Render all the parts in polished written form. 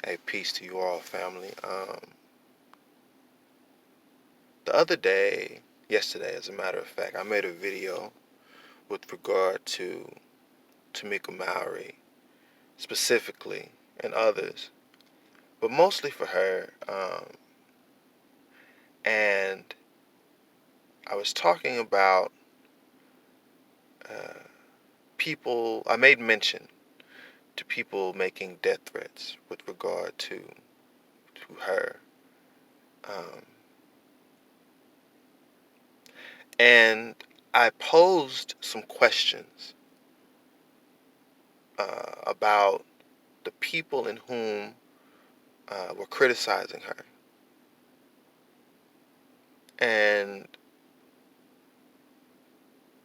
Hey, peace to you all, family. The other day, yesterday, as a matter of fact, I made a video with regard to Tamika Mallory specifically and others, but mostly for her. And I was talking about uh, people. I made mention to people making death threats with regard to her. Um, and I posed some questions about the people in whom were criticizing her. And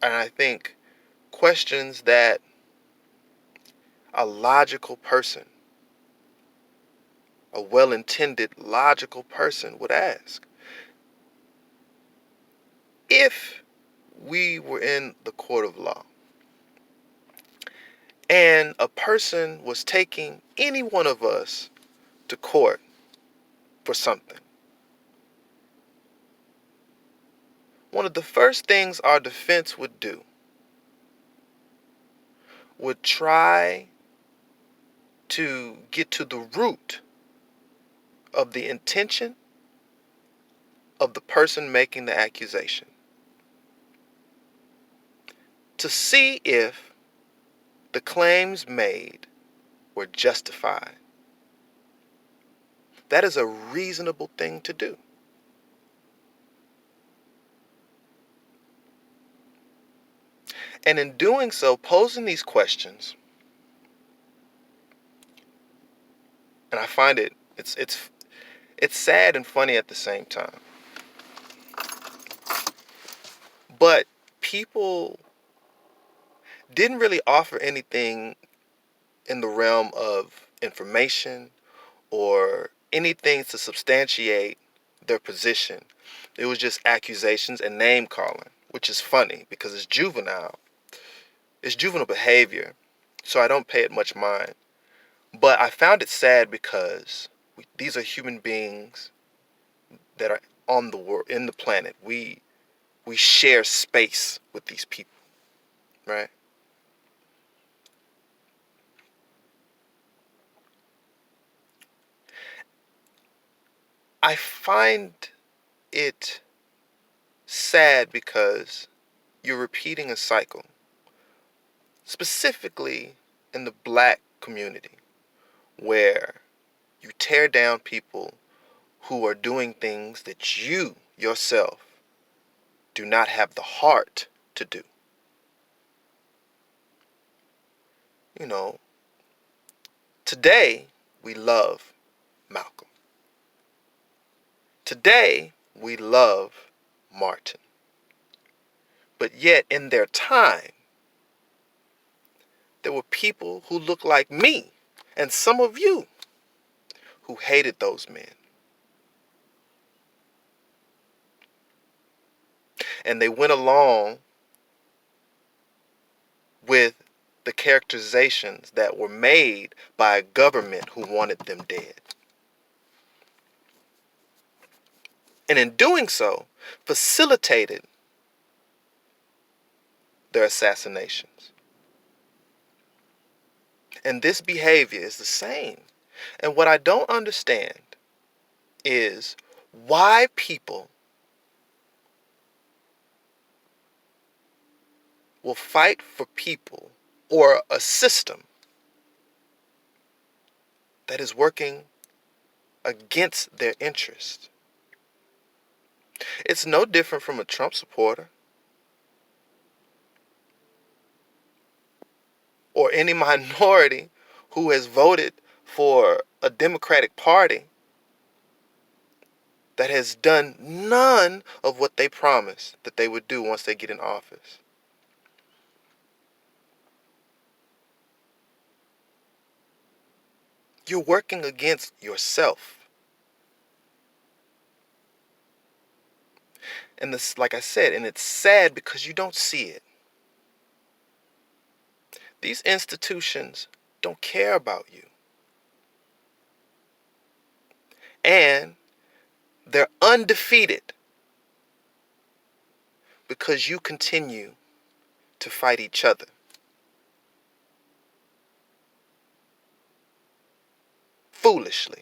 I think questions that a logical person, a well-intended logical person would ask. If we were in the court of law and a person was taking any one of us to court for something, one of the first things our defense would do would try to get to the root of the intention of the person making the accusation, to see if the claims made were justified. That is a reasonable thing to do. And in doing so, posing these questions, and I find it's sad and funny at the same time. But people didn't really offer anything in the realm of information or anything to substantiate their position. It was just accusations and name calling, which is funny because it's juvenile. It's juvenile behavior, so I don't pay it much mind. But I found it sad because these are human beings that are on the world, in the planet. We share space with these people, right? I find it sad because you're repeating a cycle, specifically in the black community, where you tear down people who are doing things that you yourself do not have the heart to do. You know, today we love Malcolm. Today we love Martin. But yet in their time, there were people who looked like me and some of you who hated those men. And they went along with the characterizations that were made by a government who wanted them dead. And in doing so, facilitated their assassinations. And this behavior is the same. And what I don't understand is why people will fight for people or a system that is working against their interest. It's no different from a Trump supporter or any minority who has voted for a Democratic Party that has done none of what they promised that they would do once they get in office. You're working against yourself. And this, like I said, and it's sad because you don't see it. These institutions don't care about you. And they're undefeated because you continue to fight each other. Foolishly.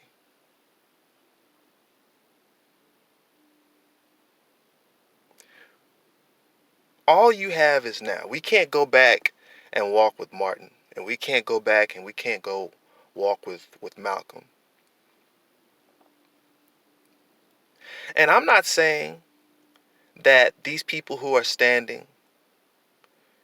All you have is now. We can't go back and walk with Martin. And we can't go back and we can't go walk with Malcolm. And I'm not saying that these people who are standing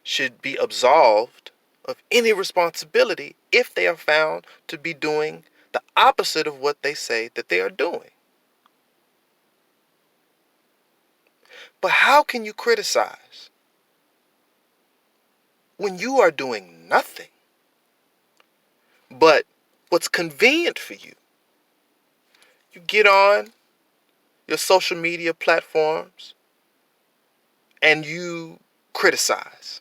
should be absolved of any responsibility if they are found to be doing the opposite of what they say that they are doing. But how can you criticize when you are doing nothing but what's convenient for you? You get on your social media platforms and you criticize,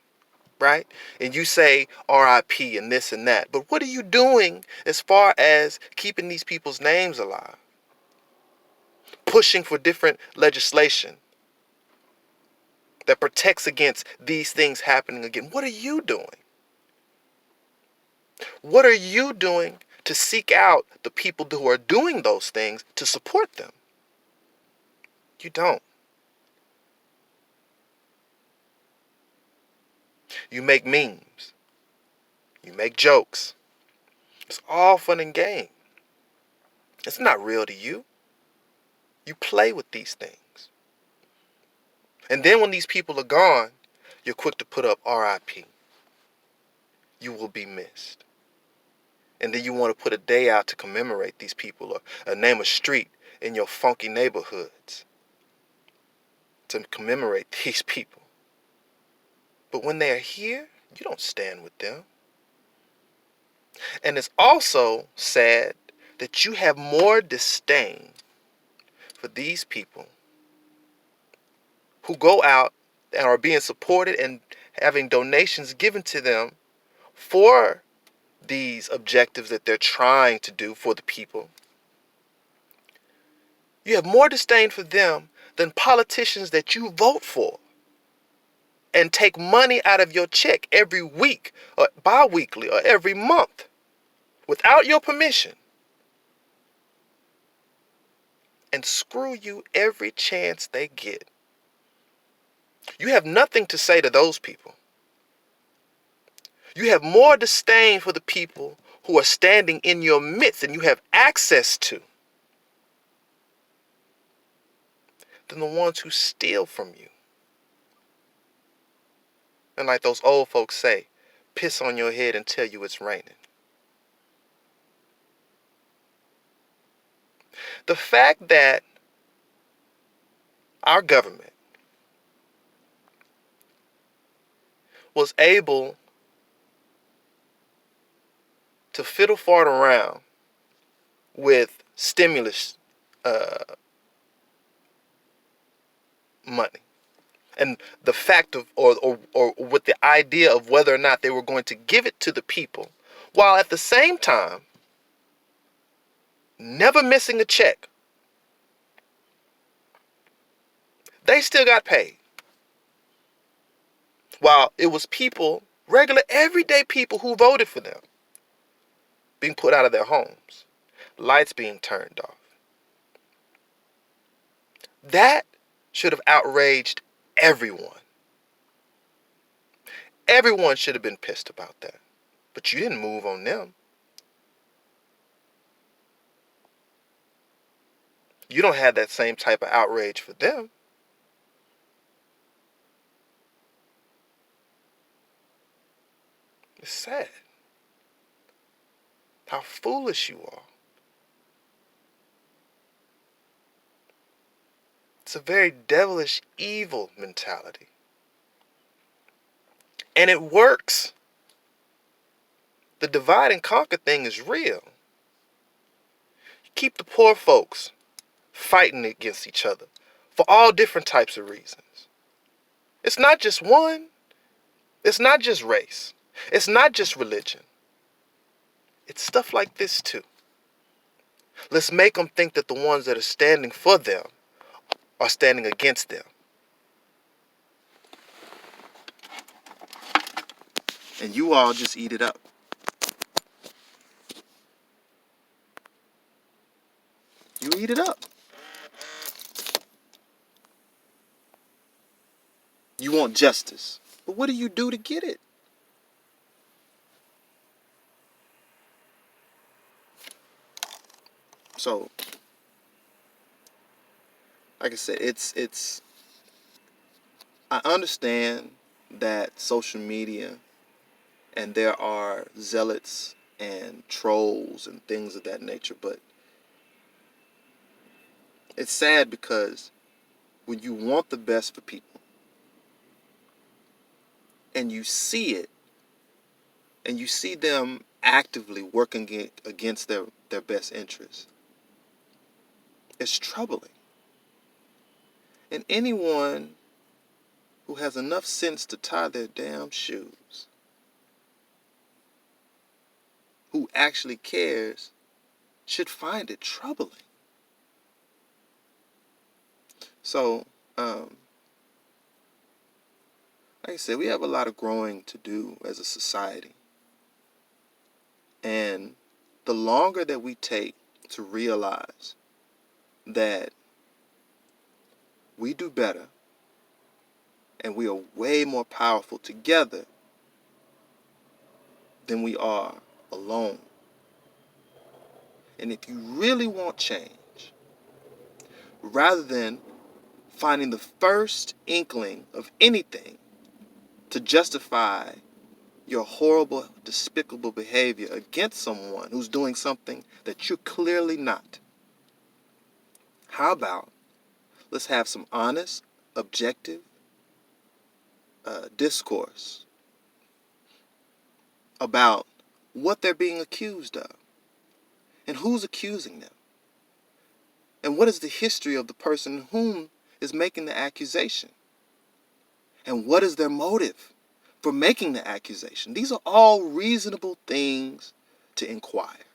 right? And you say RIP and this and that. But what are you doing as far as keeping these people's names alive? Pushing for different legislation that protects against these things happening again. What are you doing? What are you doing to seek out the people who are doing those things to support them? You don't. You make memes. You make jokes. It's all fun and game. It's not real to you. You play with these things. And then when these people are gone, you're quick to put up RIP. You will be missed. And then you want to put a day out to commemorate these people or name a street in your funky neighborhoods to commemorate these people. But when they are here, you don't stand with them. And it's also sad that you have more disdain for these people who go out and are being supported and having donations given to them for these objectives that they're trying to do for the people. You have more disdain for them than politicians that you vote for and take money out of your check every week or bi-weekly or every month without your permission and screw you every chance they get. You have nothing to say to those people. You have more disdain for the people who are standing in your midst and you have access to than the ones who steal from you. And like those old folks say, piss on your head and tell you it's raining. The fact that our government was able to fiddle fart around with stimulus money and the fact of or with the idea of whether or not they were going to give it to the people while at the same time never missing a check, they still got paid. While it was people, regular everyday people who voted for them, being put out of their homes, lights being turned off. That should have outraged everyone. Everyone should have been pissed about that. But you didn't move on them. You don't have that same type of outrage for them. It's sad how foolish you are. It's a very devilish, evil mentality. And it works. The divide and conquer thing is real. You keep the poor folks fighting against each other for all different types of reasons. It's not just one. It's not just race. It's not just religion. It's stuff like this too. Let's make them think that the ones that are standing for them are standing against them. And you all just eat it up. You eat it up. You want justice. But what do you do to get it? So, like I said, I understand that social media and there are zealots and trolls and things of that nature, but it's sad because when you want the best for people and you see it and you see them actively working against their best interests, it's troubling. And anyone who has enough sense to tie their damn shoes, who actually cares, should find it troubling. So, like I said, we have a lot of growing to do as a society. And the longer that we take to realize that we do better and we are way more powerful together than we are alone. And if you really want change, rather than finding the first inkling of anything to justify your horrible, despicable behavior against someone who's doing something that you're clearly not, how about let's have some honest, objective discourse about what they're being accused of and who's accusing them and what is the history of the person whom is making the accusation and what is their motive for making the accusation. These are all reasonable things to inquire.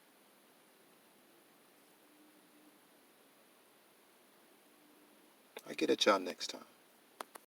I'll get at y'all next time.